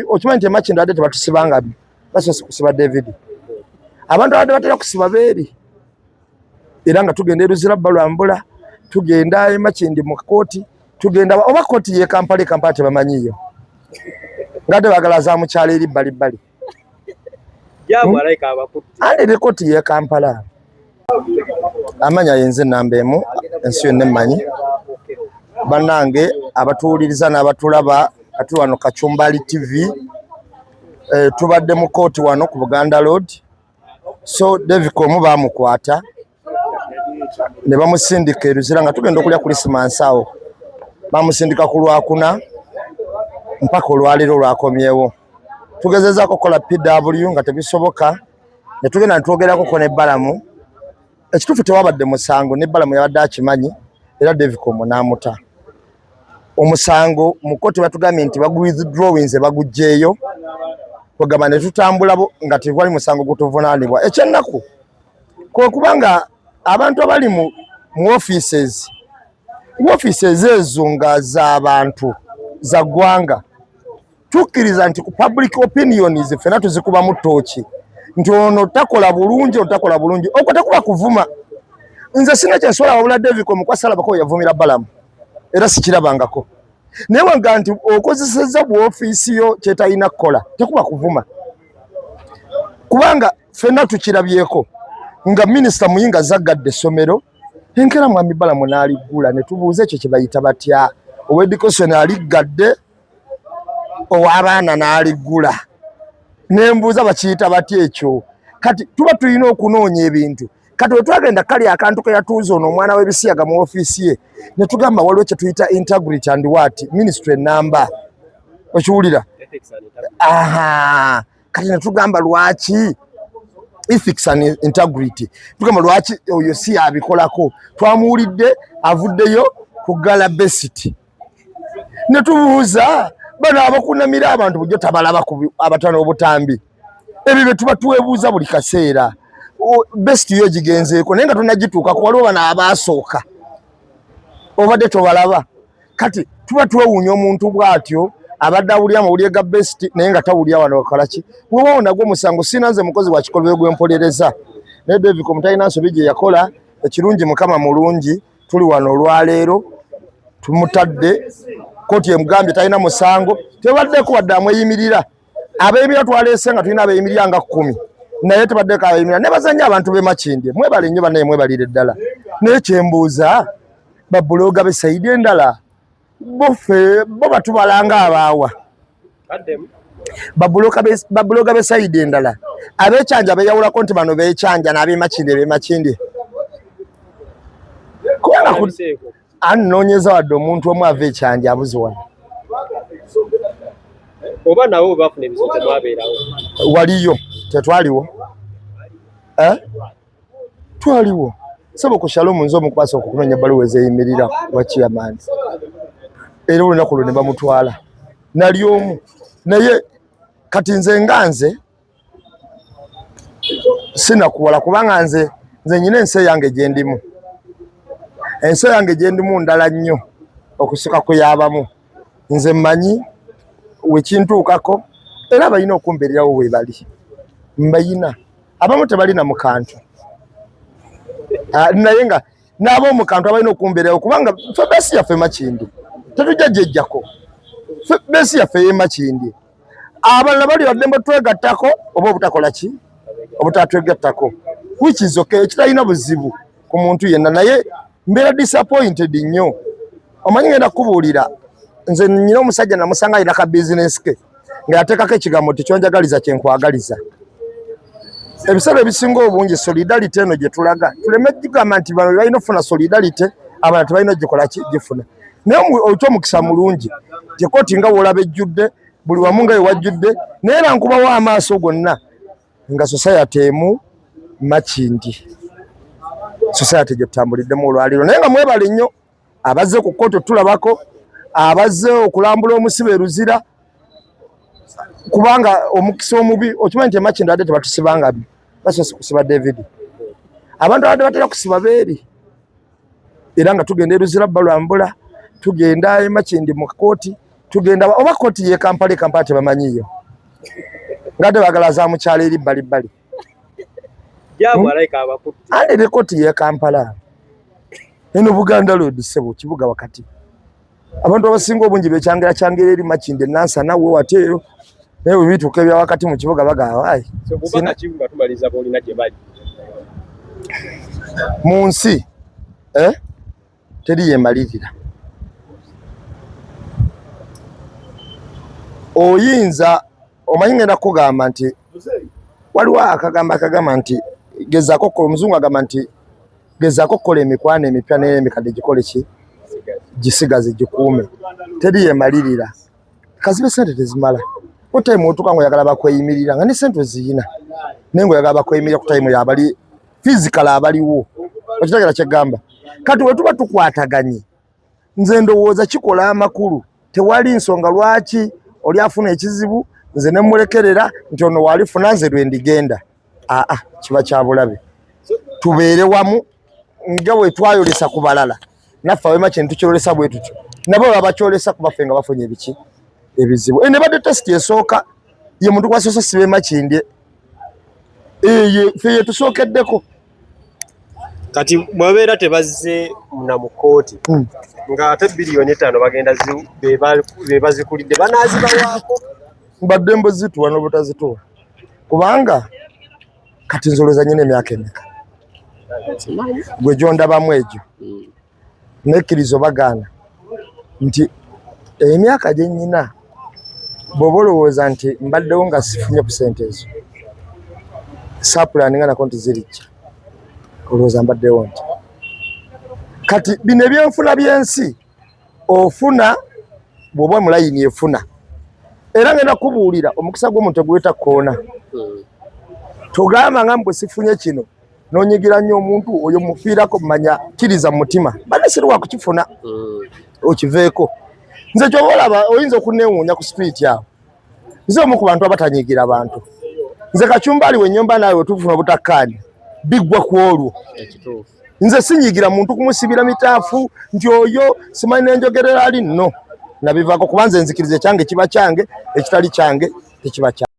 okimanyi nti emakindi ate tebatusibanga basoose kusiba David. Abantu abadde batera kusiba beeri era nga tugenda eruzira balwambula tugenda emakindi mu kooti tugenda oba kooti ye Kampala tebamanyiyo ngade bagala za mukyala eri bali ande kooti ye Kampala amanya yenze namba emu ensi yonna emmanyi bannange abatuwuliriza n'abatulaba ati wano Kachumbali TV tubadde mu kooti wano ku Buganda Road. So David Komu bamukwata ne bamusindika eruzira nga tugenda okulya Christmas awo bamusindika ku Lwakuna mpaka olwaleero lwakomyewo tugezezaako kola PW nga tebisoboka ne tugenda netwogerako ko ne Balamu ekituufu tewabadde musango ne Balamu yabadde akimanyi era David Komu n'amuta omusango mu kooti batugambye nti withdrawings bagugjeeyo kugamba ne tutambula nga tewali musango gutuvunaanibwa ekyennaku kwe kubanga abantu abali mu offices ezo nga z'abantu za ggwanga tukkiriza nti ku public opinions ffenna tuzikubamu ttooki nti ono takola bulungi okwo tekuba kuvuma. Nze sina kyensobola wabula David Komu kwasalabako yavumira Balamu era sikirabangako naye wanga nti okozesezza bu ofiisi yo kyetalina kukola tekuba kuvuma kubanga ffenna tukirabyeko nga minisita Muyinga zaggadde essomero enkera mwami Balamu n'aliggula ne tubuuza ekyo kye bayita batya ow'edikoson aliggadde ow'abaana n'aliggula nembuuza bakiyita batya ekyo kati tuba tulina okunoonya ebintu kati wetwagenda kali akantu ke yatuuza ono omwana w'ebisiyaga mu ofiisi ye ne tugamba waliwo kye tuyita integrity and what ministry number okiwulira kati ne tugamba lwaki ethics and integrity tugamba lwaki oyo si abikolako twamuwulidde avuddeyo ku gala besiti ne tubuuza bano abakunamira abantu bujjo tabalaba ku abatano obutambi ebyo bye tuba tuwebuuza buli kaseera besiti yo gigenzeeko naye nga tonagituukako waliwo bano abaasooka obadde tobalaba kati tuba twewuunya omuntu bw'atyo abadde awulira amawulire ga besiti naye nga tawulira wano wakolaki weewaawo nagwo omusango sina nze mukozi wa kikolwa gw'empolereza naye David Komu talina nsobi gye yakola ekirungi Mukama mulungi tuli wano olwaleero tumutadde kooti emugambye talina musango tebaddeko wadde amweyimirira abeeyimirira twaleese nga tulina abeeyimirira nga 10 naye tebaddeko abeeyimirira ne bazanya abantu b'emakindi mwebale nnyo bannaye mwebalire ddala naye kyembuuza babuloga besayidi endala bo batubalanga abaawa babuloga besayidi endala abeekyanja beeyawulako nti bano beekyanja n'abeemakindi kubanga anoonyeza wadde omuntu omu ava ekyanja abuzi wano oba nawo bafuna ebizibu temwabeerawo waliyo tetwaliwo twaliwo sebo ku Shalom nzo omukwasa okukunoonya ebbaluwa ezeeyimirira wa chairman era olunaku lwo ne bamutwala nali omu naye kati nze nganze sinakuwala kubanga nze nyina ensi yange gyendimu ensi yange gyendimu ndala nnyo okusuka ku yabamu nze mmanyi wekintuukako era balina okumbeererawo we bali mbayina abamu tebalina mu kantu naye nga n'ab'omu kantu abalina okumbeererawo kubanga ffe beesi yaffe Makindi tetujja gyejjako ffe beesi yaffe y'Emakindi abalala bali baddembe twegattako oba obutakola ki obutatwegattako which is okay ekitalina buzibu ku muntu yenna naye mbeera disappointed nnyo omanyi ngenda kubuulira nze nnyina omusajja namusanga alina ka bizinesi ke nga yateekako ekigambo tikyonjagaliza kyenkwagaliza ebiseera ebisinga obungi solidarity eno gye tulaga tuleme gigamba nti bano balina okufuna solidarity abalala tebalina ogikola gifuna naye oyita omukisa mulungi tekooti nga woolaba ejjudde buli wamu nga wewajjudde naye era nkubawo amaaso gonna nga society emu Makindi society gye tutambuliddemu olwaliro naye nga mwebale nnyo abazze ku kkooti tulabako abazze okulambula omusibe eruzira kubanga omukisa omubi okimanyi nti Makindi ate tebatusibanga basoose kusiba David abantu abadde batera kusiba beeri era nga tugenda eruzira balwambula tugenda Makindi mu kkooti tugenda oba koti ye Kampala tebamanyiyo ngade bagala za mukyala eri bali jabu alaika abakutte ande koti ye Kampala eno Buganda Road sebo kibuga wakati abantu abasinga obungi becyangira eri Makinde Nansa nawe wateyo ewe bituke bya wakati mu kibuga bagaawa so bubaka kibuga tumaliza bolina gye bali munsi teri yemalirira oyinza omanyi ngenda kugamba nti waliwo akagamba nti gezaako omuzungu agamba nti gezaako kukola emikwano emipya naye emikadde gikole ki gisigaze gikuume teri yemalirira kazibe sente tezimala otaimu otuuka ng'oyagala bakweyimirira nga ne sente ziyina naye ng'oyagala bakweyimirira ku taimu yabali physical abaliwo okitegera kyegamba kati we tuba tukwataganye nze ndowooza kikola amakulu tewali nsonga lwaki oli afuna ekizibu nze ne mulekerera nti ono walifuna nze lwe ndigenda kiba kya bulabe tubeere wamu nga bwe twayolesa ku balala naffe awema kye ntukyolesa bwe tutyo nabo babakyolesa kubaffe nga bafunye ebiki ebizibu ne badde tesiti esooka ye muntu kwasosa sibe Makindye ffe ye tusookeddeko kati mwabeera tebazze na mu kooti nga ate biliyoni 5 bagenda be bazikulidde banaazibawaako mbadde mbozituwa n'obutazituwa kubanga kati nzoloza nyine emyaka emeka gwe gyondabamu egyo nekkirizo bagaana nti emyaka gye nnyina bw'oba olowooza nti mbaddewo nga sifunye ku sente ezo sapulaninga nako nti zirijja olowooza mbaddewo nti kati bino ebyenfuna by'ensi ofuna bw'oba mulayini efuna era ngenda kubuulira omukisa gw'omuntu teguweta koona togamba nga mbwe sifunye kino n'onyigira nnyo omuntu oyo mufiirako manya kkiriza mu mutima badde sirwa kukifuna okiveeko nze ky'oba olaba oyinza okuneewuunya ku sipiriti awo nze omu ku bantu abatanyigira abantu nze Kachumbali wennyomba naawe wetufuna obutakkaanya biggwa ku olwo nze sinyigira muntu kumusibira mitaafu nti oyo simanyi n'enjogerera ali nno nabivaako kuba nze nzikiriza ekyange kiba kyange ekitali kyange tekiba kyange